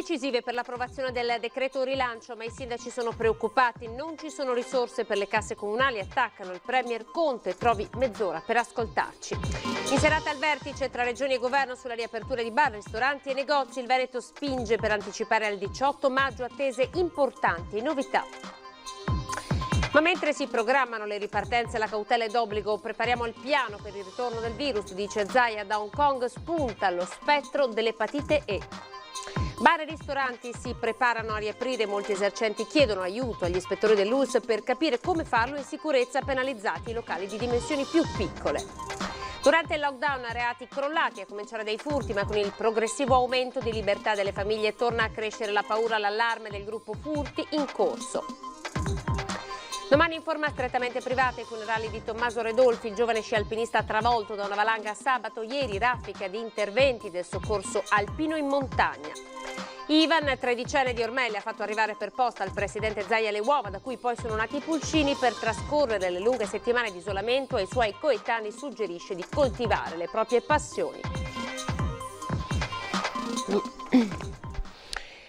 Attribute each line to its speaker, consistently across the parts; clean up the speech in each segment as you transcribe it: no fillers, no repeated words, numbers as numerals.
Speaker 1: decisive per l'approvazione del decreto rilancio, ma i sindaci sono preoccupati. Non ci sono risorse per le casse comunali, attaccano il premier Conte. Trovi mezz'ora per ascoltarci. In serata al vertice tra regioni e governo sulla riapertura di bar, ristoranti e negozi, il Veneto spinge per anticipare al 18 maggio attese importanti novità. Ma mentre si programmano le ripartenze, la cautela è d'obbligo. Prepariamo il piano per il ritorno del virus, dice Zaia. Da Hong Kong spunta lo spettro dell'epatite E. Bar e ristoranti si preparano a riaprire, molti esercenti chiedono aiuto agli ispettori dell'ULSS per capire come farlo in sicurezza, penalizzati i locali di dimensioni più piccole. Durante il lockdown reati crollati, a cominciare dai furti, ma con il progressivo aumento di libertà delle famiglie torna a crescere la paura, l'allarme del gruppo furti in corso. Domani in forma strettamente privata i funerali di Tommaso Redolfi, il giovane sci alpinista travolto da una valanga sabato. Ieri raffica di interventi del soccorso alpino in montagna. Ivan, 13enne di Ormelle, ha fatto arrivare per posta al presidente Zaia le uova da cui poi sono nati i pulcini. Per trascorrere le lunghe settimane di isolamento ai suoi coetanei suggerisce di coltivare le proprie passioni.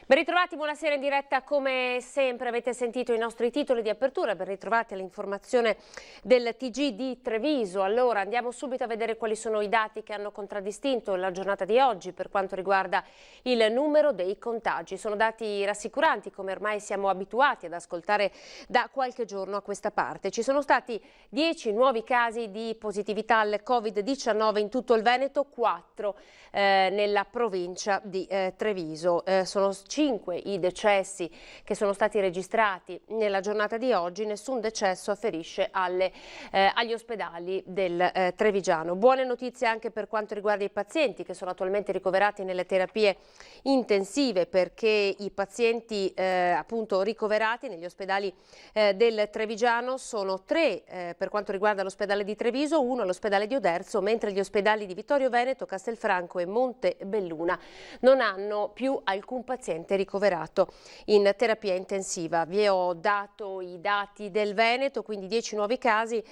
Speaker 1: Ben ritrovati, buonasera in diretta. Come sempre avete sentito i nostri titoli di apertura, ben ritrovati all'informazione del TG di Treviso. Allora andiamo subito a vedere quali sono i dati che hanno contraddistinto la giornata di oggi per quanto riguarda il numero dei contagi. Sono dati rassicuranti, come ormai siamo abituati ad ascoltare da qualche giorno a questa parte. Ci sono stati 10 nuovi casi di positività al Covid-19 in tutto il Veneto, 4 nella provincia di Treviso. Sono 5 i decessi che sono stati registrati nella giornata di oggi, nessun decesso afferisce agli ospedali del Trevigiano. Buone notizie anche per quanto riguarda i pazienti che sono attualmente ricoverati nelle terapie intensive, perché i pazienti appunto ricoverati negli ospedali del Trevigiano sono 3 per quanto riguarda l'ospedale di Treviso, 1 all'ospedale di Oderzo, mentre gli ospedali di Vittorio Veneto, Castelfranco e Montebelluna non hanno più alcun paziente ricoverato in terapia intensiva. Vi ho dato i dati del Veneto, quindi 10 nuovi casi.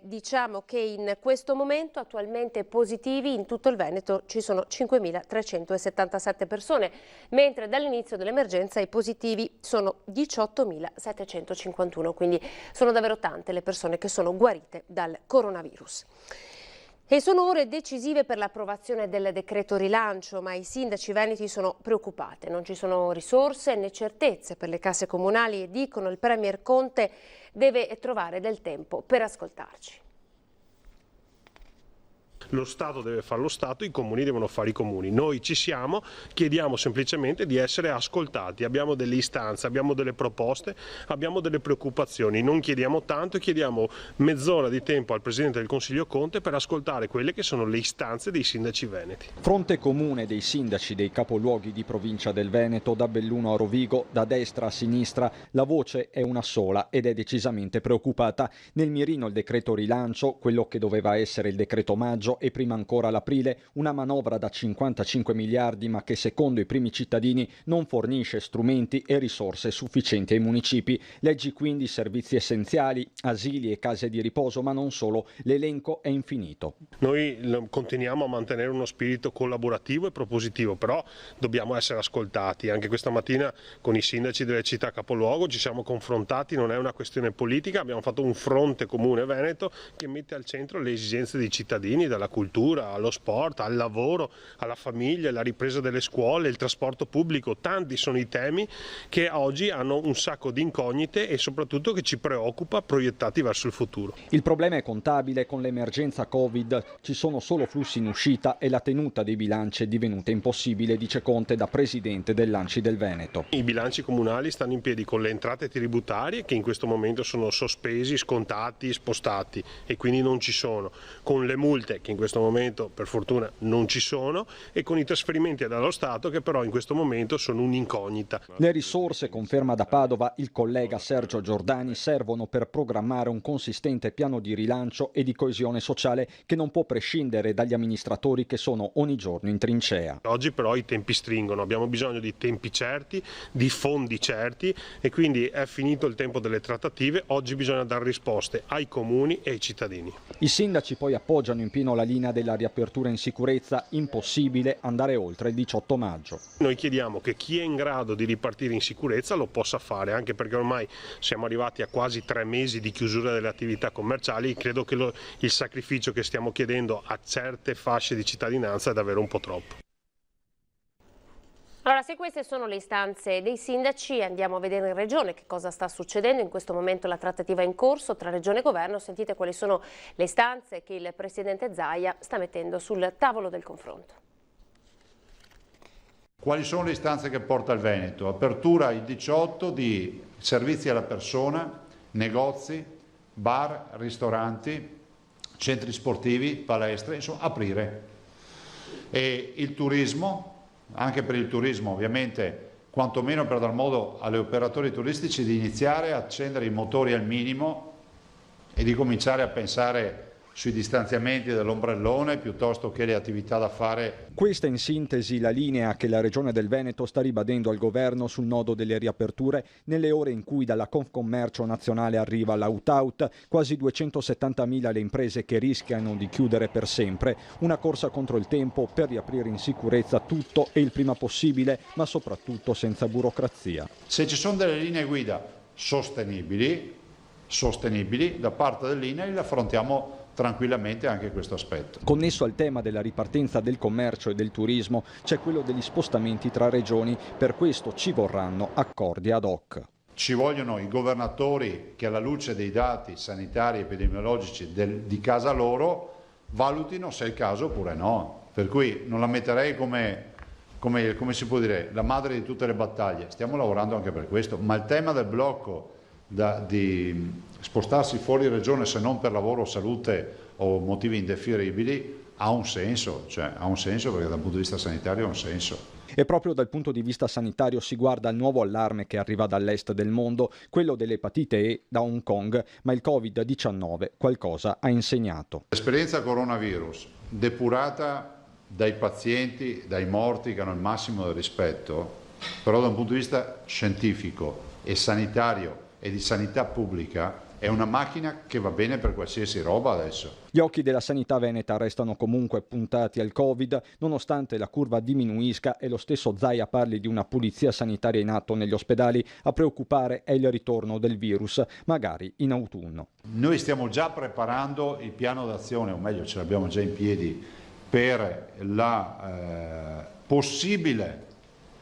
Speaker 1: Diciamo che in questo momento attualmente positivi in tutto il Veneto ci sono 5.377 persone, mentre dall'inizio dell'emergenza i positivi sono 18.751, quindi sono davvero tante le persone che sono guarite dal coronavirus. E sono ore decisive per l'approvazione del decreto rilancio, ma i sindaci veneti sono preoccupati. Non ci sono risorse né certezze per le casse comunali e dicono il premier Conte deve trovare del tempo per ascoltarci.
Speaker 2: Lo Stato deve fare lo Stato, i comuni devono fare i comuni. Noi ci siamo, chiediamo semplicemente di essere ascoltati. Abbiamo delle istanze, abbiamo delle proposte, abbiamo delle preoccupazioni. Non chiediamo tanto, chiediamo mezz'ora di tempo al Presidente del Consiglio Conte per ascoltare quelle che sono le istanze dei sindaci veneti.
Speaker 3: Fronte comune dei sindaci dei capoluoghi di provincia del Veneto, da Belluno a Rovigo, da destra a sinistra, la voce è una sola ed è decisamente preoccupata. Nel mirino il decreto rilancio, quello che doveva essere il decreto maggio, e prima ancora l'aprile, una manovra da 55 miliardi ma che secondo i primi cittadini non fornisce strumenti e risorse sufficienti ai municipi. Leggi quindi servizi essenziali, asili e case di riposo, ma non solo, l'elenco è infinito.
Speaker 2: Noi continuiamo a mantenere uno spirito collaborativo e propositivo, però dobbiamo essere ascoltati. Anche questa mattina con i sindaci delle città capoluogo ci siamo confrontati, non è una questione politica, abbiamo fatto un fronte comune veneto che mette al centro le esigenze dei cittadini, dalla cultura, allo sport, al lavoro, alla famiglia, alla ripresa delle scuole, il trasporto pubblico. Tanti sono i temi che oggi hanno un sacco di incognite e soprattutto che ci preoccupa proiettati verso il futuro.
Speaker 3: Il problema è contabile, con l'emergenza Covid ci sono solo flussi in uscita e la tenuta dei bilanci è divenuta impossibile, dice Conte da presidente dell'ANCI del Veneto.
Speaker 2: I bilanci comunali stanno in piedi con le entrate tributarie che in questo momento sono sospesi, scontati, spostati e quindi non ci sono, con le multe che in questo momento per fortuna non ci sono e con i trasferimenti dallo Stato che però in questo momento sono un'incognita.
Speaker 3: Le risorse, conferma da Padova il collega Sergio Giordani, servono per programmare un consistente piano di rilancio e di coesione sociale che non può prescindere dagli amministratori che sono ogni giorno in trincea.
Speaker 2: Oggi però i tempi stringono, abbiamo bisogno di tempi certi, di fondi certi e quindi è finito il tempo delle trattative, oggi bisogna dare risposte ai comuni e ai cittadini.
Speaker 3: I sindaci poi appoggiano in pieno la linea della riapertura in sicurezza, impossibile andare oltre il 18 maggio.
Speaker 2: Noi chiediamo che chi è in grado di ripartire in sicurezza lo possa fare, anche perché ormai siamo arrivati a quasi 3 mesi di chiusura delle attività commerciali. Credo che il sacrificio che stiamo chiedendo a certe fasce di cittadinanza è davvero un po' troppo.
Speaker 1: Allora, se queste sono le istanze dei sindaci, andiamo a vedere in Regione che cosa sta succedendo. In questo momento la trattativa è in corso tra Regione e Governo. Sentite quali sono le istanze che il Presidente Zaia sta mettendo sul tavolo del confronto.
Speaker 4: Quali sono le istanze che porta il Veneto? Apertura il 18 di servizi alla persona, negozi, bar, ristoranti, centri sportivi, palestre, insomma aprire. E il turismo, anche per il turismo ovviamente, quantomeno per dar modo agli operatori turistici di iniziare a accendere i motori al minimo e di cominciare a pensare sui distanziamenti dell'ombrellone piuttosto che le attività da fare.
Speaker 3: Questa in sintesi la linea che la Regione del Veneto sta ribadendo al governo sul nodo delle riaperture nelle ore in cui dalla Confcommercio nazionale arriva l'out-out, quasi 270.000 le imprese che rischiano di chiudere per sempre, una corsa contro il tempo per riaprire in sicurezza tutto e il prima possibile, ma soprattutto senza burocrazia.
Speaker 4: Se ci sono delle linee guida sostenibili da parte dell'INAIL, affrontiamo tranquillamente anche questo aspetto.
Speaker 3: Connesso al tema della ripartenza del commercio e del turismo c'è quello degli spostamenti tra regioni, per questo ci vorranno accordi ad hoc.
Speaker 4: Ci vogliono i governatori che alla luce dei dati sanitari e epidemiologici di casa loro valutino se è il caso oppure no, per cui non la metterei come si può dire, la madre di tutte le battaglie. Stiamo lavorando anche per questo, ma il tema del blocco di spostarsi fuori regione se non per lavoro, salute o motivi indifferibili ha un senso, perché dal punto di vista sanitario ha un senso.
Speaker 3: E proprio dal punto di vista sanitario si guarda al nuovo allarme che arriva dall'est del mondo, quello dell'epatite E da Hong Kong, ma il Covid-19 qualcosa ha insegnato.
Speaker 4: L'esperienza coronavirus, depurata dai pazienti, dai morti che hanno il massimo del rispetto, però da un punto di vista scientifico e sanitario e di sanità pubblica è una macchina che va bene per qualsiasi roba adesso.
Speaker 3: Gli occhi della sanità veneta restano comunque puntati al Covid, nonostante la curva diminuisca e lo stesso Zaia parli di una pulizia sanitaria in atto negli ospedali. A preoccupare è il ritorno del virus, magari in autunno.
Speaker 4: Noi stiamo già preparando il piano d'azione, o meglio ce l'abbiamo già in piedi, per la possibile,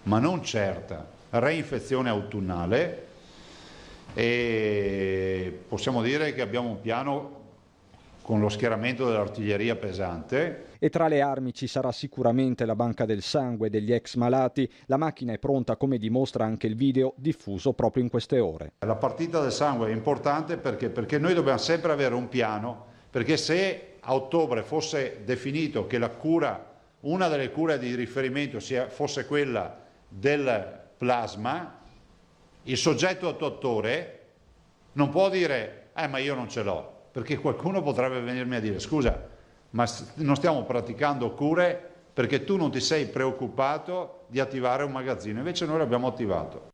Speaker 4: ma non certa, reinfezione autunnale. E possiamo dire che abbiamo un piano con lo schieramento dell'artiglieria pesante.
Speaker 3: E tra le armi ci sarà sicuramente la banca del sangue degli ex malati. La macchina è pronta, come dimostra anche il video diffuso proprio in queste ore.
Speaker 4: La partita del sangue è importante perché noi dobbiamo sempre avere un piano, perché se a ottobre fosse definito che la cura, una delle cure di riferimento fosse quella del plasma, il soggetto attuatore non può dire ma io non ce l'ho, perché qualcuno potrebbe venirmi a dire scusa, ma non stiamo praticando cure perché tu non ti sei preoccupato di attivare un magazzino, invece noi l'abbiamo attivato.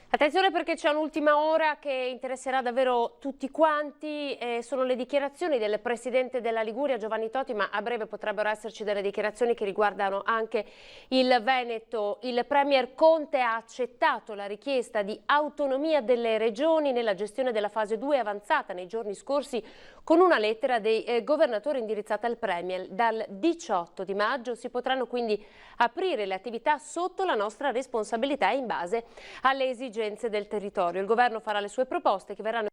Speaker 1: Attenzione perché c'è un'ultima ora che interesserà davvero tutti quanti, sono le dichiarazioni del Presidente della Liguria Giovanni Toti, ma a breve potrebbero esserci delle dichiarazioni che riguardano anche il Veneto. Il Premier Conte ha accettato la richiesta di autonomia delle regioni nella gestione della fase 2 avanzata nei giorni scorsi con una lettera dei governatori indirizzata al Premier. Dal 18 di maggio si potranno quindi aprire le attività sotto la nostra responsabilità e in base alle esigenze del territorio. Il governo farà le sue proposte che verranno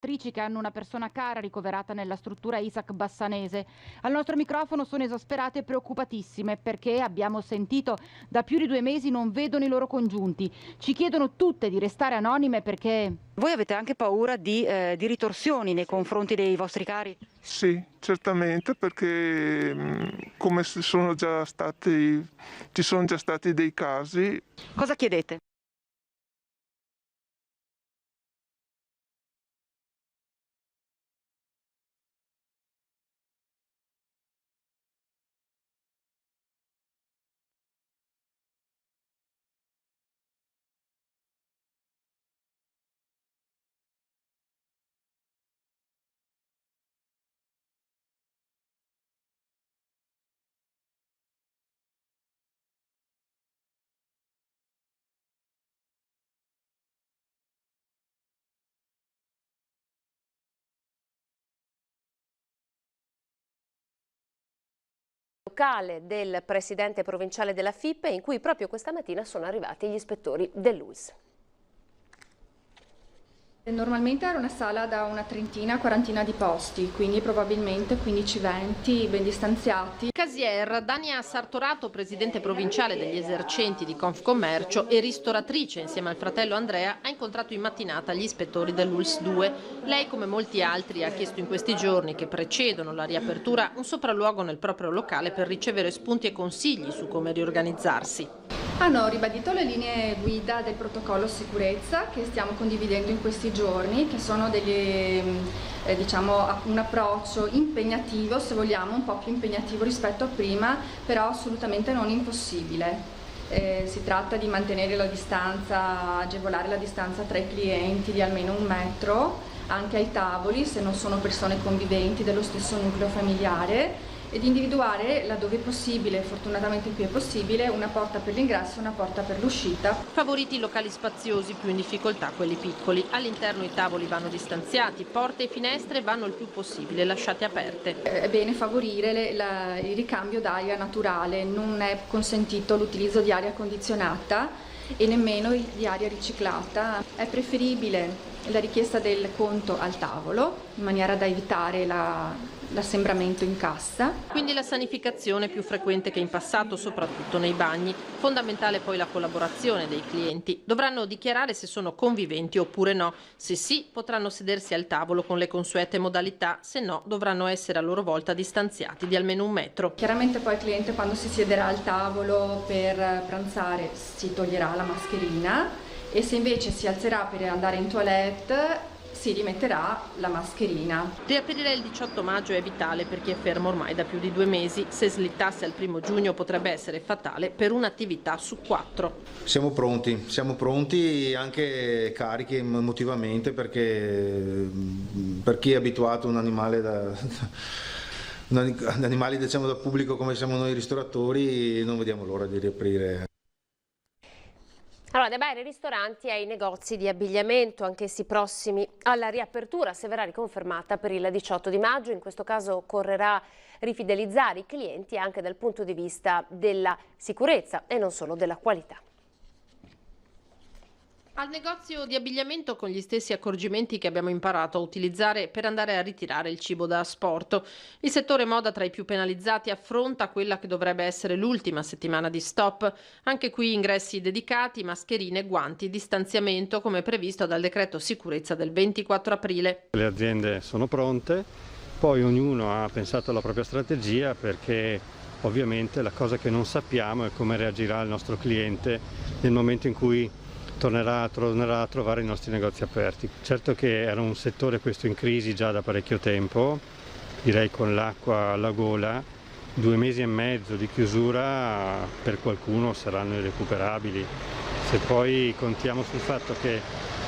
Speaker 5: Che hanno una persona cara ricoverata nella struttura Isaac Bassanese. Al nostro microfono sono esasperate e preoccupatissime perché, abbiamo sentito, da più di 2 mesi non vedono i loro congiunti. Ci chiedono tutte di restare anonime perché... Voi avete anche paura di ritorsioni nei confronti dei vostri cari?
Speaker 6: Sì, certamente, perché come ci sono già stati dei casi.
Speaker 5: Cosa chiedete?
Speaker 1: Locale del presidente provinciale della FIP, in cui proprio questa mattina sono arrivati gli ispettori dell'ULSS.
Speaker 7: Normalmente era una sala da una trentina, quarantina di posti, quindi probabilmente 15-20 ben distanziati.
Speaker 8: Casier Dania Sartorato, presidente provinciale degli esercenti di Confcommercio e ristoratrice insieme al fratello Andrea, ha incontrato in mattinata gli ispettori dell'ULSS 2. Lei, come molti altri, ha chiesto in questi giorni che precedono la riapertura un sopralluogo nel proprio locale per ricevere spunti e consigli su come riorganizzarsi.
Speaker 7: Hanno ribadito le linee guida del protocollo sicurezza che stiamo condividendo in questi giorni, che sono un approccio impegnativo, se vogliamo, un po' più impegnativo rispetto a prima, però assolutamente non impossibile. Si tratta di mantenere la distanza, agevolare la distanza tra i clienti di almeno 1 metro, anche ai tavoli, se non sono persone conviventi dello stesso nucleo familiare, ed individuare, laddove possibile, fortunatamente qui è possibile, una porta per l'ingresso e una porta per l'uscita.
Speaker 8: Favoriti i locali spaziosi, più in difficoltà quelli piccoli. All'interno i tavoli vanno distanziati, porte e finestre vanno il più possibile lasciate aperte.
Speaker 7: È bene favorire il ricambio d'aria naturale, non è consentito l'utilizzo di aria condizionata e nemmeno di aria riciclata. È preferibile la richiesta del conto al tavolo, in maniera da evitare l'assembramento in cassa.
Speaker 8: Quindi la sanificazione più frequente che in passato, soprattutto nei bagni. Fondamentale poi la collaborazione dei clienti. Dovranno dichiarare se sono conviventi oppure no. Se sì, potranno sedersi al tavolo con le consuete modalità, se no dovranno essere a loro volta distanziati di almeno 1 metro.
Speaker 7: Chiaramente poi il cliente, quando si siederà al tavolo per pranzare, si toglierà la mascherina, e se invece si alzerà per andare in toilette si rimetterà la mascherina.
Speaker 8: Riaprire il 18 maggio è vitale per chi è fermo ormai da più di 2 mesi. Se slittasse al 1° giugno potrebbe essere fatale per un'attività su 4.
Speaker 9: Siamo pronti anche carichi emotivamente, perché per chi è abituato a un animale diciamo da pubblico come siamo noi ristoratori, non vediamo l'ora di riaprire.
Speaker 1: Allora, dai bar ai ristoranti e ai negozi di abbigliamento, anch'essi prossimi alla riapertura, se verrà riconfermata per il 18 di maggio. In questo caso occorrerà rifidelizzare i clienti anche dal punto di vista della sicurezza e non solo della qualità.
Speaker 8: Al negozio di abbigliamento con gli stessi accorgimenti che abbiamo imparato a utilizzare per andare a ritirare il cibo da asporto. Il settore moda, tra i più penalizzati, affronta quella che dovrebbe essere l'ultima settimana di stop. Anche qui ingressi dedicati, mascherine, guanti, distanziamento come previsto dal decreto sicurezza del 24 aprile.
Speaker 10: Le aziende sono pronte, poi ognuno ha pensato alla propria strategia, perché ovviamente la cosa che non sappiamo è come reagirà il nostro cliente nel momento in cui tornerà a trovare i nostri negozi aperti. Certo che era un settore questo in crisi già da parecchio tempo, direi con l'acqua alla gola. 2 mesi e mezzo di chiusura per qualcuno saranno irrecuperabili. Se poi contiamo sul fatto che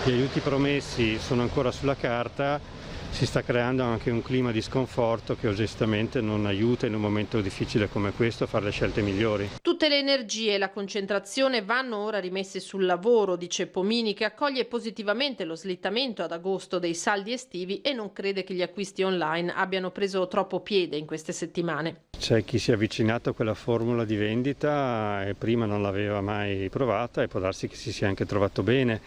Speaker 10: gli aiuti promessi sono ancora sulla carta, si sta creando anche un clima di sconforto che oggettivamente non aiuta in un momento difficile come questo a fare le scelte migliori.
Speaker 8: Tutte le energie e la concentrazione vanno ora rimesse sul lavoro, dice Pomini, che accoglie positivamente lo slittamento ad agosto dei saldi estivi e non crede che gli acquisti online abbiano preso troppo piede in queste settimane.
Speaker 10: C'è chi si è avvicinato a quella formula di vendita e prima non l'aveva mai provata e può darsi che si sia anche trovato bene,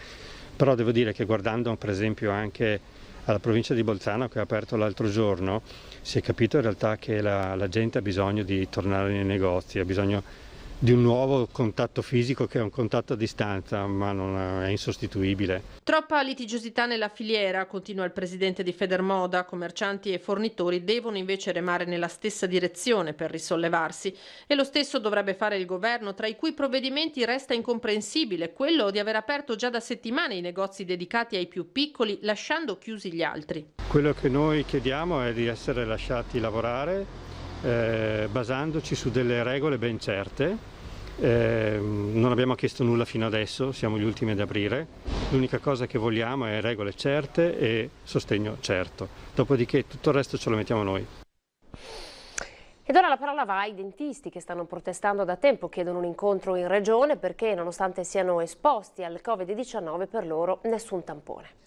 Speaker 10: però devo dire che guardando per esempio anche alla provincia di Bolzano, che ha aperto l'altro giorno, si è capito in realtà che la gente ha bisogno di tornare nei negozi, ha bisogno di un nuovo contatto fisico che è un contatto a distanza, ma non è insostituibile.
Speaker 8: Troppa litigiosità nella filiera, continua il presidente di Federmoda. Commercianti e fornitori devono invece remare nella stessa direzione per risollevarsi, e lo stesso dovrebbe fare il governo, tra i cui provvedimenti resta incomprensibile quello di aver aperto già da settimane i negozi dedicati ai più piccoli, lasciando chiusi gli altri.
Speaker 10: Quello che noi chiediamo è di essere lasciati lavorare basandoci su delle regole ben certe. Non abbiamo chiesto nulla fino adesso, siamo gli ultimi ad aprire. L'unica cosa che vogliamo è regole certe e sostegno certo. Dopodiché tutto il resto ce lo mettiamo noi.
Speaker 1: Ed ora la parola va ai dentisti che stanno protestando da tempo, chiedono un incontro in regione perché nonostante siano esposti al Covid-19 per loro nessun tampone.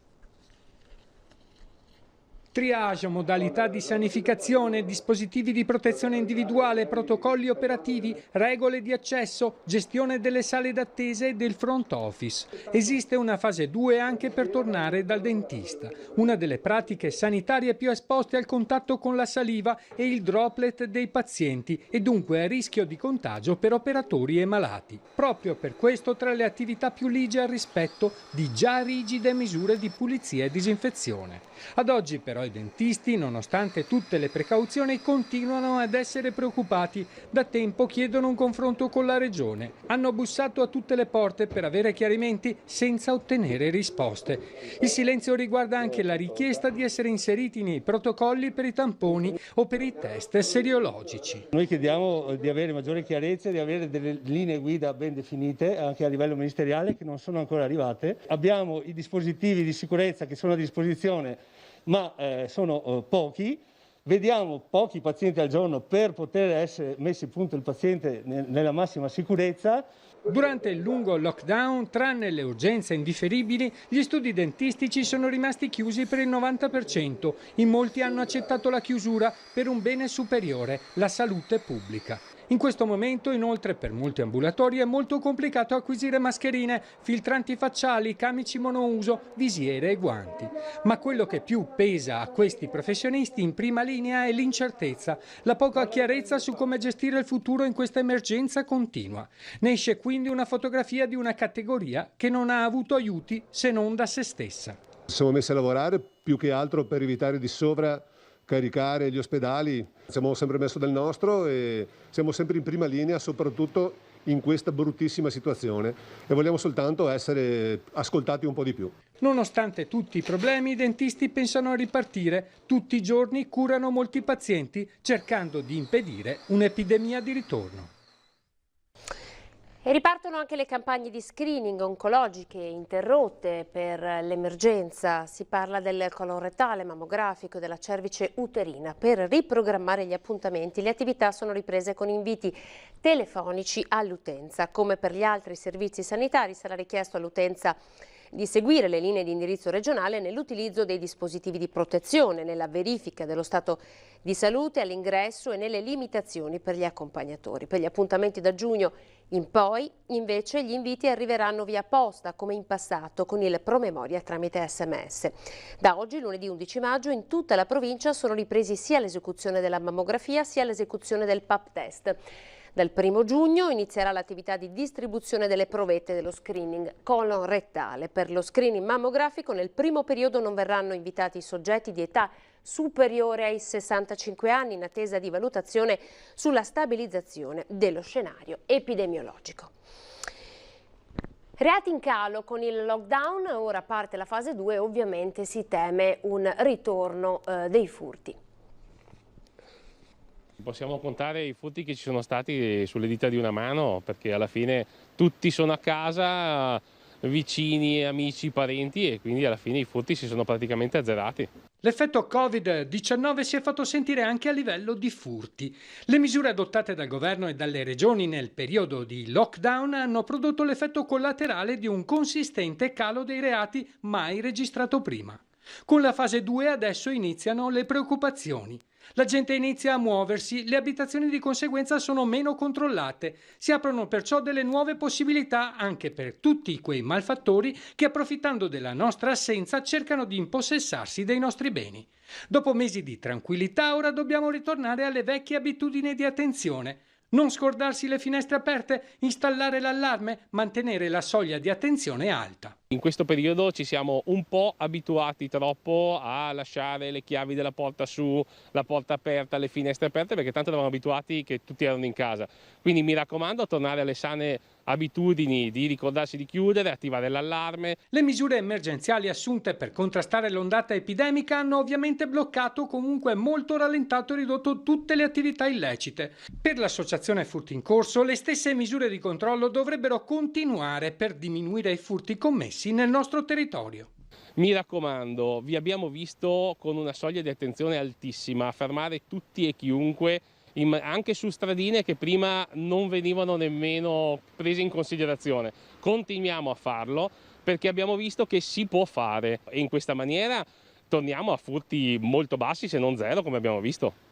Speaker 11: Triage, modalità di sanificazione, dispositivi di protezione individuale, protocolli operativi, regole di accesso, gestione delle sale d'attesa e del front office. Esiste una fase 2 anche per tornare dal dentista, una delle pratiche sanitarie più esposte al contatto con la saliva e il droplet dei pazienti e dunque a rischio di contagio per operatori e malati. Proprio per questo tra le attività più ligie al rispetto di già rigide misure di pulizia e disinfezione. Ad oggi però i dentisti, nonostante tutte le precauzioni, continuano ad essere preoccupati. Da tempo chiedono un confronto con la Regione. Hanno bussato a tutte le porte per avere chiarimenti senza ottenere risposte. Il silenzio riguarda anche la richiesta di essere inseriti nei protocolli per i tamponi o per i test seriologici.
Speaker 12: Noi chiediamo di avere maggiore chiarezza, di avere delle linee guida ben definite anche a livello ministeriale che non sono ancora arrivate. Abbiamo i dispositivi di sicurezza che sono a disposizione, ma sono pochi. Vediamo pochi pazienti al giorno per poter essere messi a punto il paziente nella massima sicurezza.
Speaker 11: Durante il lungo lockdown, tranne le urgenze indifferibili, gli studi dentistici sono rimasti chiusi per il 90%. In molti hanno accettato la chiusura per un bene superiore, la salute pubblica. In questo momento, inoltre, per molti ambulatori è molto complicato acquisire mascherine, filtranti facciali, camici monouso, visiere e guanti. Ma quello che più pesa a questi professionisti in prima linea è l'incertezza, la poca chiarezza su come gestire il futuro in questa emergenza continua. Ne esce quindi una fotografia di una categoria che non ha avuto aiuti se non da se stessa.
Speaker 13: Siamo messi a lavorare più che altro per evitare di caricare gli ospedali, siamo sempre messo del nostro e siamo sempre in prima linea, soprattutto in questa bruttissima situazione, e vogliamo soltanto essere ascoltati un po' di più.
Speaker 11: Nonostante tutti i problemi, i dentisti pensano a ripartire. Tutti i giorni curano molti pazienti cercando di impedire un'epidemia di ritorno.
Speaker 1: E ripartono anche le campagne di screening oncologiche interrotte per l'emergenza. Si parla del colon rettale, mammografico e della cervice uterina. Per riprogrammare gli appuntamenti, le attività sono riprese con inviti telefonici all'utenza. Come per gli altri servizi sanitari, sarà richiesto all'utenza di seguire le linee di indirizzo regionale nell'utilizzo dei dispositivi di protezione, nella verifica dello stato di salute all'ingresso e nelle limitazioni per gli accompagnatori. Per gli appuntamenti da giugno in poi, invece, gli inviti arriveranno via posta, come in passato, con il promemoria tramite SMS. Da oggi, lunedì 11 maggio, in tutta la provincia sono ripresi sia l'esecuzione della mammografia sia l'esecuzione del pap test. Dal 1 giugno inizierà l'attività di distribuzione delle provette dello screening colon rettale. Per lo screening mammografico nel primo periodo non verranno invitati soggetti di età superiore ai 65 anni in attesa di valutazione sulla stabilizzazione dello scenario epidemiologico. Reati in calo con il lockdown, ora parte la fase 2 e ovviamente si teme un ritorno dei furti.
Speaker 14: Possiamo contare i furti che ci sono stati sulle dita di una mano, perché alla fine tutti sono a casa, vicini, amici, parenti, e quindi alla fine i furti si sono praticamente azzerati.
Speaker 11: L'effetto Covid-19 si è fatto sentire anche a livello di furti. Le misure adottate dal governo e dalle regioni nel periodo di lockdown hanno prodotto l'effetto collaterale di un consistente calo dei reati mai registrato prima. Con la fase 2 adesso iniziano le preoccupazioni. La gente inizia a muoversi, le abitazioni di conseguenza sono meno controllate. Si aprono perciò delle nuove possibilità anche per tutti quei malfattori che, approfittando della nostra assenza, cercano di impossessarsi dei nostri beni. Dopo mesi di tranquillità, ora dobbiamo ritornare alle vecchie abitudini di attenzione. Non scordarsi le finestre aperte, installare l'allarme, mantenere la soglia di attenzione alta.
Speaker 14: In questo periodo ci siamo un po' abituati troppo a lasciare le chiavi della porta su, la porta aperta, le finestre aperte, perché tanto eravamo abituati che tutti erano in casa. Quindi mi raccomando, tornare alle sane abitudini di ricordarsi di chiudere, attivare l'allarme.
Speaker 11: Le misure emergenziali assunte per contrastare l'ondata epidemica hanno ovviamente bloccato, comunque molto rallentato e ridotto tutte le attività illecite. Per l'associazione Furti in Corso, le stesse misure di controllo dovrebbero continuare per diminuire i furti commessi nel nostro territorio.
Speaker 14: Mi raccomando, vi abbiamo visto con una soglia di attenzione altissima fermare tutti e chiunque, anche su stradine che prima non venivano nemmeno prese in considerazione. Continuiamo a farlo perché abbiamo visto che si può fare e in questa maniera torniamo a furti molto bassi, se non zero, come abbiamo visto.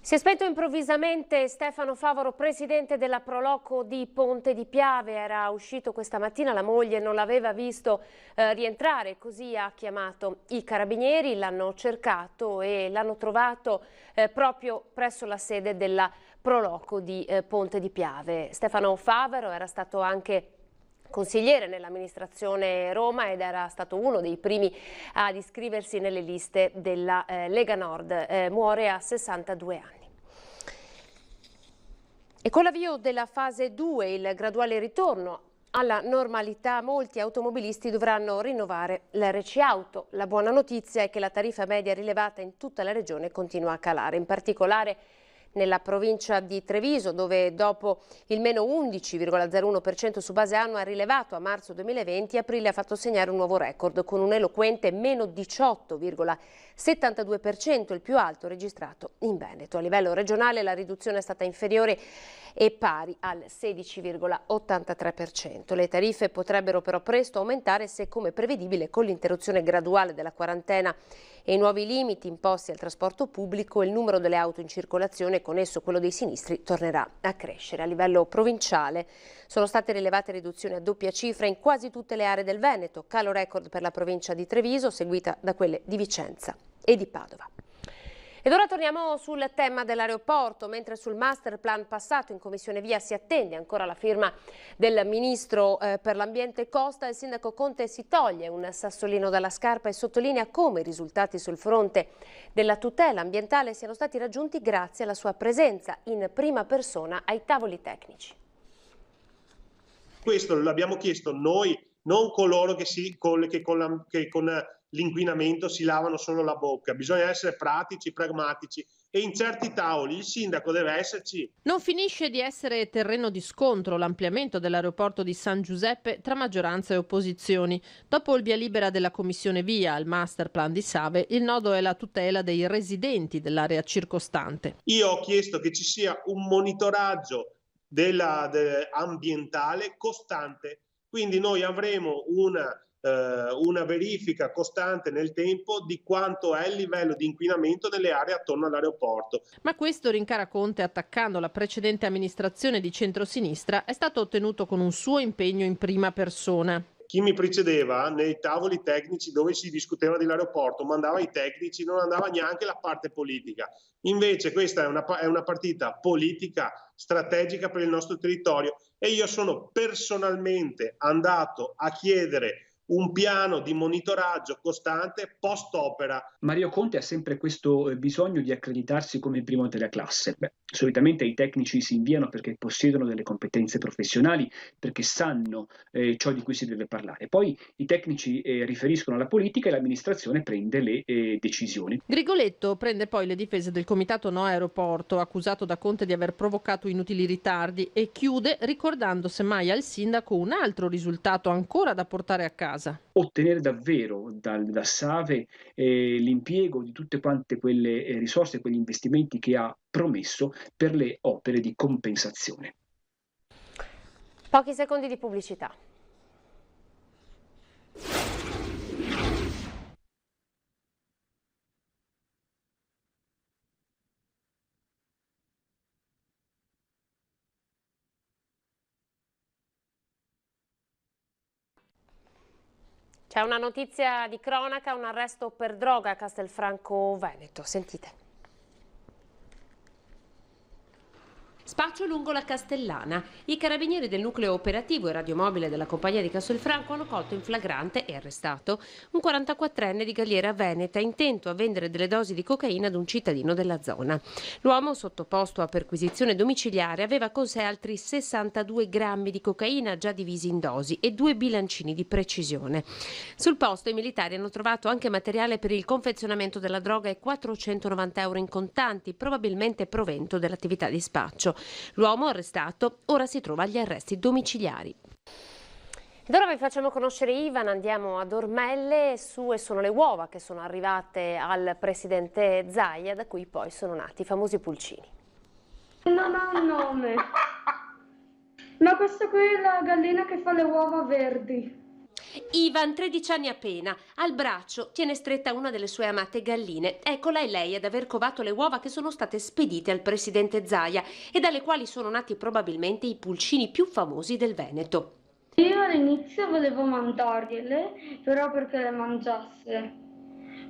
Speaker 1: Si è spento improvvisamente Stefano Favaro, presidente della Proloco di Ponte di Piave. Era uscito questa mattina, la moglie non l'aveva visto rientrare, così ha chiamato i carabinieri, l'hanno cercato e l'hanno trovato proprio presso la sede della Proloco di Ponte di Piave. Stefano Favaro era stato anche consigliere nell'amministrazione Roma ed era stato uno dei primi ad iscriversi nelle liste della Lega Nord. Muore a 62 anni. E con l'avvio della fase 2, il graduale ritorno alla normalità, molti automobilisti dovranno rinnovare l'RC Auto. La buona notizia è che la tariffa media rilevata in tutta la regione continua a calare, in particolare nella provincia di Treviso, dove dopo il meno 11,01% su base annua rilevato a marzo 2020, aprile ha fatto segnare un nuovo record con un eloquente meno 18,72%, il più alto registrato in Veneto. A livello regionale la riduzione è stata inferiore e pari al 16,83%. Le tariffe potrebbero però presto aumentare se, come prevedibile, con l'interruzione graduale della quarantena e i nuovi limiti imposti al trasporto pubblico, il numero delle auto in circolazione e con esso quello dei sinistri tornerà a crescere. A livello provinciale sono state rilevate riduzioni a doppia cifra in quasi tutte le aree del Veneto, calo record per la provincia di Treviso, seguita da quelle di Vicenza e di Padova. Ed ora torniamo sul tema dell'aeroporto, mentre sul master plan passato in Commissione Via si attende ancora la firma del Ministro per l'Ambiente Costa. Il Sindaco Conte si toglie un sassolino dalla scarpa e sottolinea come i risultati sul fronte della tutela ambientale siano stati raggiunti grazie alla sua presenza in prima persona ai tavoli tecnici.
Speaker 2: Questo l'abbiamo chiesto noi, non coloro che con l'inquinamento si lavano solo la bocca. Bisogna essere pratici, pragmatici e in certi tavoli il sindaco deve esserci.
Speaker 8: Non finisce di essere terreno di scontro l'ampliamento dell'aeroporto di San Giuseppe tra maggioranza e opposizioni. Dopo il via libera della Commissione Via al master plan di Save, il nodo è la tutela dei residenti dell'area circostante.
Speaker 2: Io ho chiesto che ci sia un monitoraggio ambientale costante, quindi noi avremo una verifica costante nel tempo di quanto è il livello di inquinamento nelle aree attorno all'aeroporto.
Speaker 8: Ma questo, rincara Conte, attaccando la precedente amministrazione di centrosinistra, è stato ottenuto con un suo impegno in prima persona.
Speaker 2: Chi mi precedeva nei tavoli tecnici dove si discuteva dell'aeroporto mandava i tecnici, non andava neanche la parte politica. Invece questa è una partita politica strategica per il nostro territorio e io sono personalmente andato a chiedere un piano di monitoraggio costante post-opera.
Speaker 15: Mario Conte ha sempre questo bisogno di accreditarsi come il primo della classe. Solitamente i tecnici si inviano perché possiedono delle competenze professionali, perché sanno ciò di cui si deve parlare. Poi i tecnici riferiscono alla politica e l'amministrazione prende le decisioni.
Speaker 8: Grigoletto prende poi le difese del comitato No Aeroporto, accusato da Conte di aver provocato inutili ritardi, e chiude ricordando semmai al sindaco un altro risultato ancora da portare a casa.
Speaker 15: Ottenere davvero da Save l'impiego di tutte quante quelle risorse, quegli investimenti che ha promesso per le opere di compensazione.
Speaker 1: Pochi secondi di pubblicità. C'è una notizia di cronaca, un arresto per droga a Castelfranco Veneto. Sentite. Spaccio lungo la Castellana. I carabinieri del nucleo operativo e radiomobile della compagnia di Castelfranco hanno colto in flagrante e arrestato un 44enne di Galliera Veneta intento a vendere delle dosi di cocaina ad un cittadino della zona. L'uomo, sottoposto a perquisizione domiciliare, aveva con sé altri 62 grammi di cocaina già divisi in dosi e 2 bilancini di precisione. Sul posto i militari hanno trovato anche materiale per il confezionamento della droga e 490 euro in contanti, probabilmente provento dell'attività di spaccio. L'uomo arrestato ora si trova agli arresti domiciliari. Ed ora vi facciamo conoscere Ivan, andiamo ad Ormelle. Sue sono le uova che sono arrivate al presidente Zaia, da cui poi sono nati i famosi pulcini.
Speaker 16: Non ha un nome, ma questa qui è la gallina che fa le uova verdi.
Speaker 1: Ivan, 13 anni appena, al braccio tiene stretta una delle sue amate galline. Eccola è lei ad aver covato le uova che sono state spedite al presidente Zaia e dalle quali sono nati probabilmente i pulcini più famosi del Veneto.
Speaker 16: Io all'inizio volevo mandargliele, però perché le mangiasse.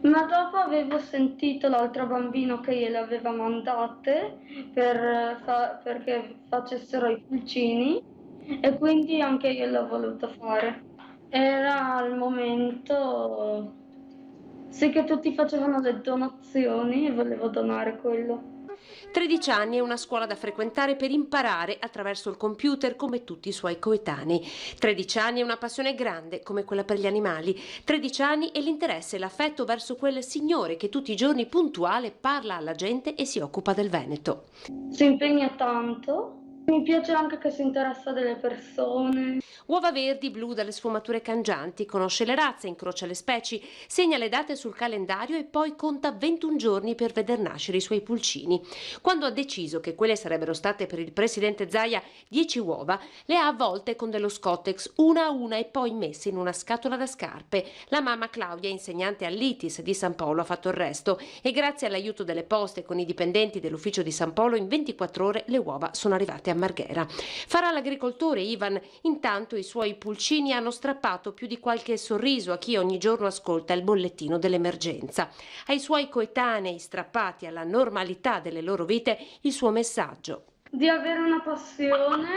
Speaker 16: Ma dopo avevo sentito l'altro bambino che gliele aveva mandate perché facessero i pulcini e quindi anche io l'ho voluto fare. Era al momento, sì, che tutti facevano le donazioni e volevo donare quello.
Speaker 1: 13 anni e una scuola da frequentare per imparare attraverso il computer come tutti i suoi coetanei. 13 anni e una passione grande come quella per gli animali. 13 anni e l'interesse e l'affetto verso quel signore che tutti i giorni puntuale parla alla gente e si occupa del Veneto.
Speaker 16: Si impegna tanto. Mi piace anche che si interessa delle persone.
Speaker 1: Uova verdi, blu dalle sfumature cangianti, conosce le razze, incrocia le specie, segna le date sul calendario e poi conta 21 giorni per veder nascere i suoi pulcini. Quando ha deciso che quelle sarebbero state per il presidente Zaia 10 uova, le ha avvolte con dello Scottex una a una e poi messe in una scatola da scarpe. La mamma Claudia, insegnante all'ITIS di San Polo, ha fatto il resto e grazie all'aiuto delle poste con i dipendenti dell'ufficio di San Polo in 24 ore le uova sono arrivate a Marghera. Farà l'agricoltore Ivan. Intanto i suoi pulcini hanno strappato più di qualche sorriso a chi ogni giorno ascolta il bollettino dell'emergenza. Ai suoi coetanei strappati alla normalità delle loro vite il suo messaggio.
Speaker 16: Di avere una passione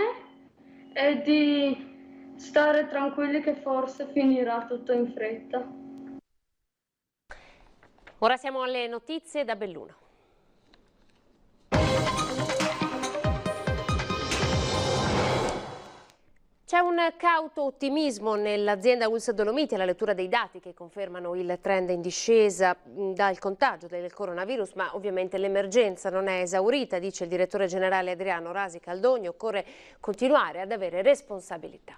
Speaker 16: e di stare tranquilli che forse finirà tutto in fretta.
Speaker 1: Ora siamo alle notizie da Belluno. C'è un cauto ottimismo nell'azienda ULSS Dolomiti alla lettura dei dati che confermano il trend in discesa dal contagio del coronavirus, ma ovviamente l'emergenza non è esaurita, dice il direttore generale Adriano Rasi Caldogno, occorre continuare ad avere responsabilità.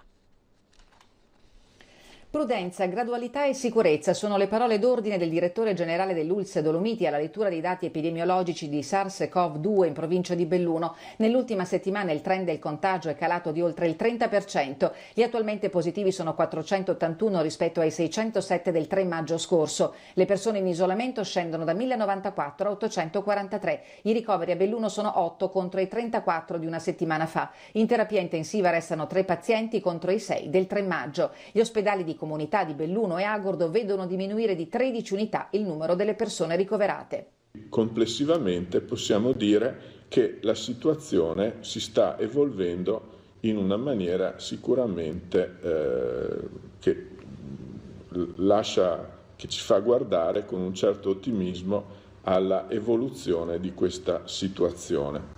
Speaker 17: Prudenza, gradualità e sicurezza sono le parole d'ordine del direttore generale dell'ULSS Dolomiti alla lettura dei dati epidemiologici di SARS-CoV-2 in provincia di Belluno. Nell'ultima settimana il trend del contagio è calato di oltre il 30%. Gli attualmente positivi sono 481 rispetto ai 607 del 3 maggio scorso. Le persone in isolamento scendono da 1094 a 843. I ricoveri a Belluno sono 8 contro i 34 di una settimana fa. In terapia intensiva restano 3 pazienti contro i 6 del 3 maggio. Gli ospedali di comunità di Belluno e Agordo vedono diminuire di 13 unità il numero delle persone ricoverate.
Speaker 18: Complessivamente possiamo dire che la situazione si sta evolvendo in una maniera sicuramente che ci fa guardare con un certo ottimismo alla evoluzione di questa situazione.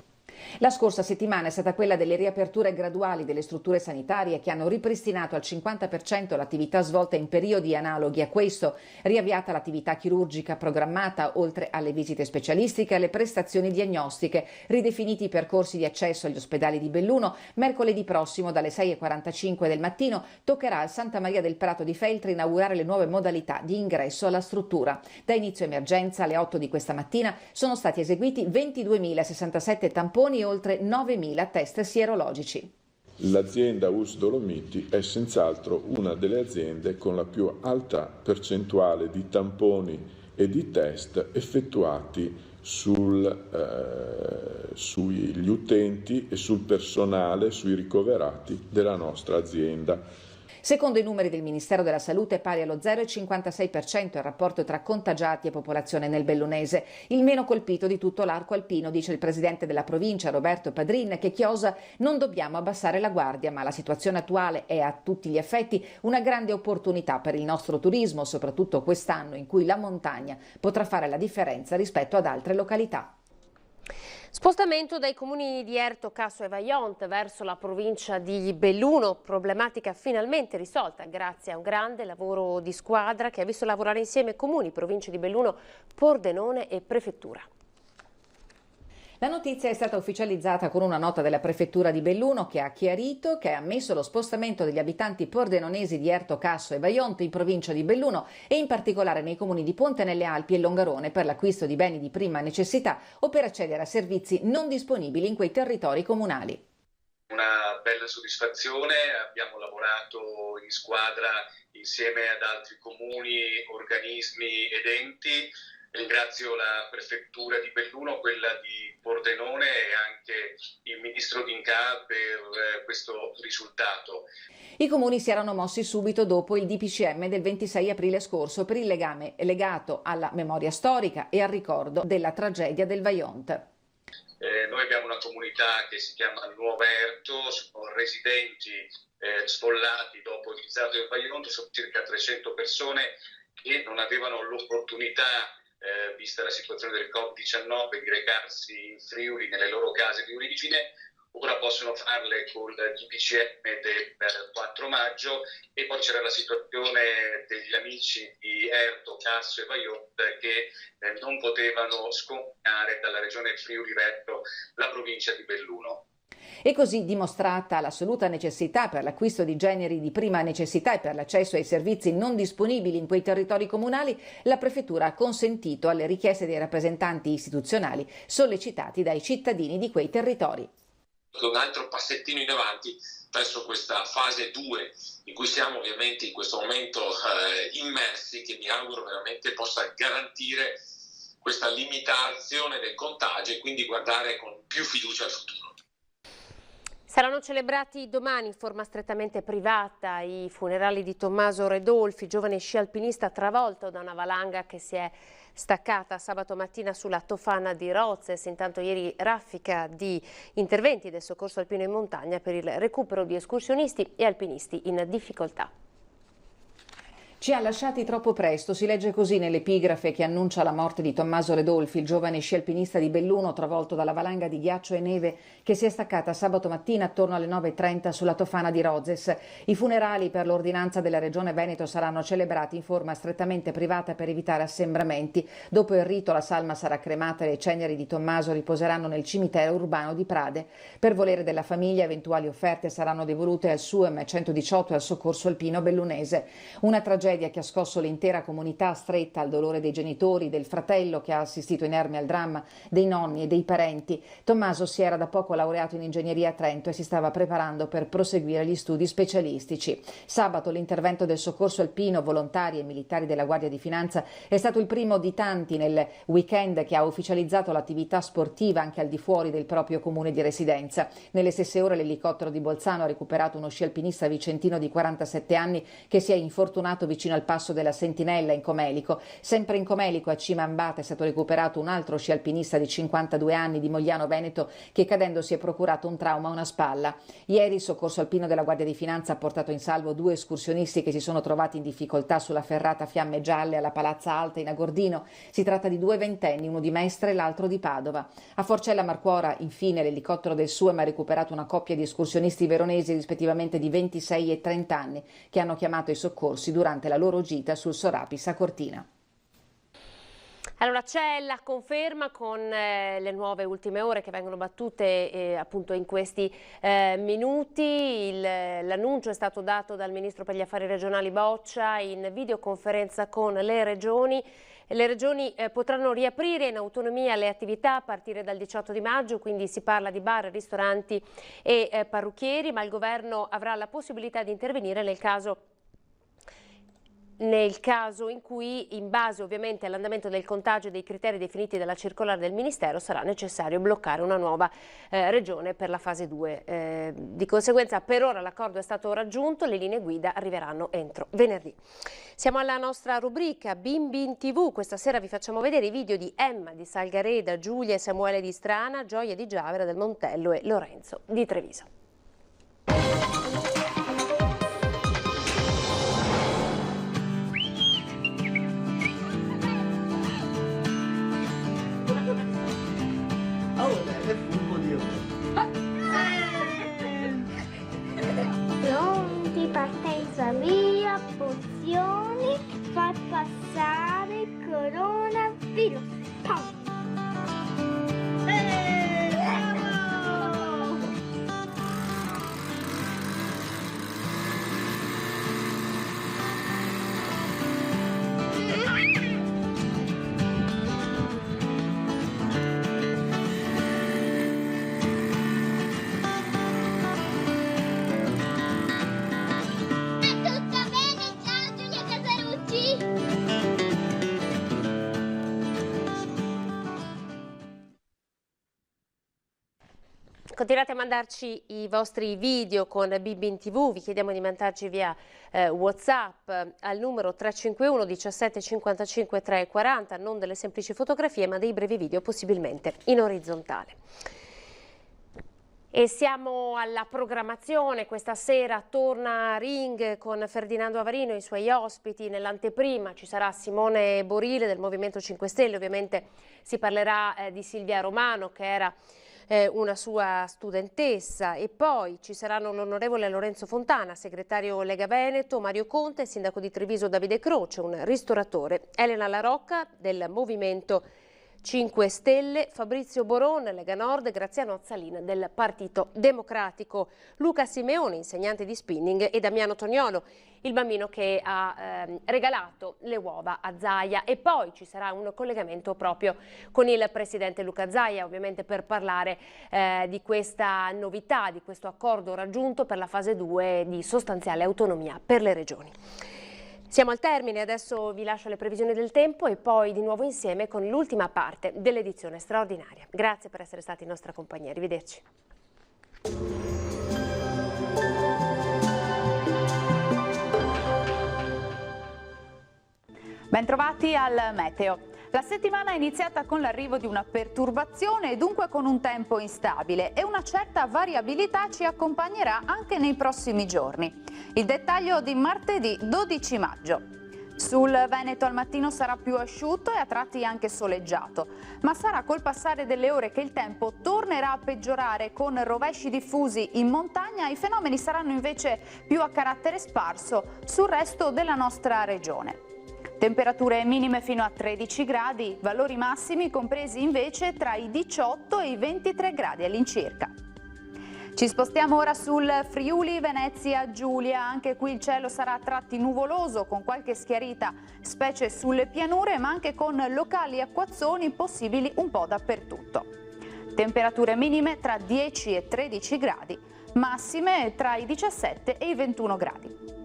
Speaker 17: La scorsa settimana è stata quella delle riaperture graduali delle strutture sanitarie che hanno ripristinato al 50% l'attività svolta in periodi analoghi a questo, riavviata l'attività chirurgica programmata oltre alle visite specialistiche e alle prestazioni diagnostiche, ridefiniti i percorsi di accesso agli ospedali di Belluno. Mercoledì prossimo dalle 6:45 del mattino toccherà al Santa Maria del Prato di Feltre inaugurare le nuove modalità di ingresso alla struttura. Da inizio emergenza alle 8 di questa mattina sono stati eseguiti 22.067 tamponi e oltre 9.000 test sierologici.
Speaker 18: L'azienda ULSS Dolomiti è senz'altro una delle aziende con la più alta percentuale di tamponi e di test effettuati sugli utenti e sul personale, sui ricoverati della nostra azienda.
Speaker 17: Secondo i numeri del Ministero della Salute è pari allo 0,56% il rapporto tra contagiati e popolazione nel bellunese, il meno colpito di tutto l'arco alpino, dice il presidente della provincia Roberto Padrin, che chiosa: non dobbiamo abbassare la guardia, ma la situazione attuale è a tutti gli effetti una grande opportunità per il nostro turismo, soprattutto quest'anno in cui la montagna potrà fare la differenza rispetto ad altre località.
Speaker 1: Spostamento dai comuni di Erto, Casso e Vajont verso la provincia di Belluno, problematica finalmente risolta grazie a un grande lavoro di squadra che ha visto lavorare insieme comuni, province di Belluno, Pordenone e prefettura.
Speaker 17: La notizia è stata ufficializzata con una nota della prefettura di Belluno che ha chiarito che ha ammesso lo spostamento degli abitanti pordenonesi di Erto, Casso e Vajont in provincia di Belluno e in particolare nei comuni di Ponte nelle Alpi e Longarone per l'acquisto di beni di prima necessità o per accedere a servizi non disponibili in quei territori comunali.
Speaker 19: Una bella soddisfazione, abbiamo lavorato in squadra insieme ad altri comuni, organismi ed enti. Ringrazio la prefettura di Belluno, quella di Pordenone e anche il ministro D'Incà per questo risultato.
Speaker 17: I comuni si erano mossi subito dopo il DPCM del 26 aprile scorso per il legame legato alla memoria storica e al ricordo della tragedia del Vajont.
Speaker 19: Noi abbiamo una comunità che si chiama Nuovo Erto, sono residenti sfollati dopo il disastro del Vajont, sono circa 300 persone che non avevano l'opportunità, vista la situazione del Covid-19, di recarsi in Friuli nelle loro case di origine. Ora possono farle col DPCM del 4 maggio e poi c'era la situazione degli amici di Erto, Casso e Vajont che non potevano sconfinare dalla regione Friuli verso la provincia di Belluno.
Speaker 17: E così, dimostrata l'assoluta necessità per l'acquisto di generi di prima necessità e per l'accesso ai servizi non disponibili in quei territori comunali, la prefettura ha consentito alle richieste dei rappresentanti istituzionali sollecitati dai cittadini di quei territori.
Speaker 20: Un altro passettino in avanti verso questa fase 2 in cui siamo ovviamente in questo momento immersi, che mi auguro veramente possa garantire questa limitazione del contagio e quindi guardare con più fiducia al futuro.
Speaker 1: Saranno celebrati domani in forma strettamente privata i funerali di Tommaso Redolfi, giovane sci alpinista travolto da una valanga che si è staccata sabato mattina sulla Tofana di Rozes. Intanto ieri raffica di interventi del soccorso alpino in montagna per il recupero di escursionisti e alpinisti in difficoltà.
Speaker 17: Ci ha lasciati troppo presto, si legge così nell'epigrafe che annuncia la morte di Tommaso Redolfi, il giovane sci alpinista di Belluno travolto dalla valanga di ghiaccio e neve che si è staccata sabato mattina attorno alle 9:30 sulla Tofana di Rozes. I funerali per l'ordinanza della Regione Veneto saranno celebrati in forma strettamente privata per evitare assembramenti. Dopo il rito la salma sarà cremata e le ceneri di Tommaso riposeranno nel cimitero urbano di Prade. Per volere della famiglia eventuali offerte saranno devolute al SUEM 118 e al soccorso alpino bellunese. Una tragedia che ha scosso l'intera comunità stretta al dolore dei genitori, del fratello che ha assistito inerme al dramma, dei nonni e dei parenti. Tommaso si era da poco laureato in ingegneria a Trento e si stava preparando per proseguire gli studi specialistici. Sabato l'intervento del soccorso alpino, volontari e militari della Guardia di Finanza è stato il primo di tanti nel weekend che ha ufficializzato l'attività sportiva anche al di fuori del proprio comune di residenza. Nelle stesse ore l'elicottero di Bolzano ha recuperato uno sci alpinista vicentino di 47 anni che si è infortunato vicino al passo della Sentinella in Comelico. Sempre in Comelico, a Cima Ambata, è stato recuperato un altro sci alpinista di 52 anni di Mogliano Veneto che cadendo si è procurato un trauma a una spalla. Ieri il soccorso alpino della Guardia di Finanza ha portato in salvo 2 escursionisti che si sono trovati in difficoltà sulla ferrata Fiamme Gialle alla Palazza Alta in Agordino. Si tratta di 2 ventenni, uno di Mestre e l'altro di Padova. A Forcella Marcuora, infine, l'elicottero del SUEM ha recuperato una coppia di escursionisti veronesi rispettivamente di 26 e 30 anni che hanno chiamato i soccorsi durante la loro gita sul Sorapis a Cortina.
Speaker 1: Allora c'è la conferma con le nuove ultime ore che vengono battute appunto in questi minuti. L'annuncio è stato dato dal Ministro per gli Affari Regionali Boccia in videoconferenza con le regioni. Le regioni potranno riaprire in autonomia le attività a partire dal 18 di maggio, quindi si parla di bar, ristoranti e parrucchieri, ma il governo avrà la possibilità di intervenire nel caso nel caso in cui, in base ovviamente all'andamento del contagio e dei criteri definiti dalla circolare del Ministero, sarà necessario bloccare una nuova regione per la fase 2. Di conseguenza per ora l'accordo è stato raggiunto, le linee guida arriveranno entro venerdì. Siamo alla nostra rubrica Bimbi in TV. Questa sera vi facciamo vedere i video di Emma di Salgareda, Giulia e Samuele di Strana, Gioia di Giavera del Montello e Lorenzo di Treviso.
Speaker 21: Pronti, partenza via, pozioni, far passare coronavirus. Pam!
Speaker 1: Continuate a mandarci i vostri video con Bimbi in TV, vi chiediamo di mandarci via WhatsApp al numero 351 17 55 340, non delle semplici fotografie ma dei brevi video possibilmente in orizzontale. E siamo alla programmazione, questa sera torna Ring con Ferdinando Avarino e i suoi ospiti. Nell'anteprima ci sarà Simone Borile del Movimento 5 Stelle, ovviamente si parlerà di Silvia Romano che era una sua studentessa, e poi ci saranno l'onorevole Lorenzo Fontana, segretario Lega Veneto, Mario Conte, sindaco di Treviso Davide Croce, un ristoratore, Elena La Rocca del Movimento 5 Stelle, Fabrizio Boron, Lega Nord, Graziano Azzalin del Partito Democratico, Luca Simeoni, insegnante di spinning, e Damiano Toniolo, il bambino che ha regalato le uova a Zaia. E poi ci sarà un collegamento proprio con il presidente Luca Zaia, ovviamente per parlare di questa novità, di questo accordo raggiunto per la fase 2 di sostanziale autonomia per le regioni. Siamo al termine, adesso vi lascio le previsioni del tempo e poi di nuovo insieme con l'ultima parte dell'edizione straordinaria. Grazie per essere stati in nostra compagnia, arrivederci.
Speaker 22: Bentrovati al Meteo. La settimana è iniziata con l'arrivo di una perturbazione e dunque con un tempo instabile, e una certa variabilità ci accompagnerà anche nei prossimi giorni. Il dettaglio di martedì 12 maggio. Sul Veneto al mattino sarà più asciutto e a tratti anche soleggiato, ma sarà col passare delle ore che il tempo tornerà a peggiorare con rovesci diffusi in montagna. I fenomeni saranno invece più a carattere sparso sul resto della nostra regione. Temperature minime fino a 13 gradi, valori massimi compresi invece tra i 18 e i 23 gradi all'incirca. Ci spostiamo ora sul Friuli Venezia Giulia, anche qui il cielo sarà a tratti nuvoloso con qualche schiarita, specie sulle pianure, ma anche con locali acquazzoni possibili un po' dappertutto. Temperature minime tra 10 e 13 gradi, massime tra i 17 e i 21 gradi.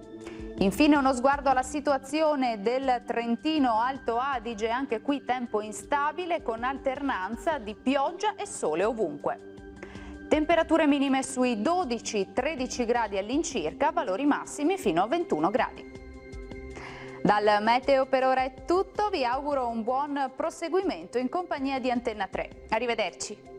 Speaker 22: Infine uno sguardo alla situazione del Trentino Alto Adige, anche qui tempo instabile con alternanza di pioggia e sole ovunque. Temperature minime sui 12-13 gradi all'incirca, valori massimi fino a 21 gradi. Dal Meteo per ora è tutto, vi auguro un buon proseguimento in compagnia di Antenna 3. Arrivederci.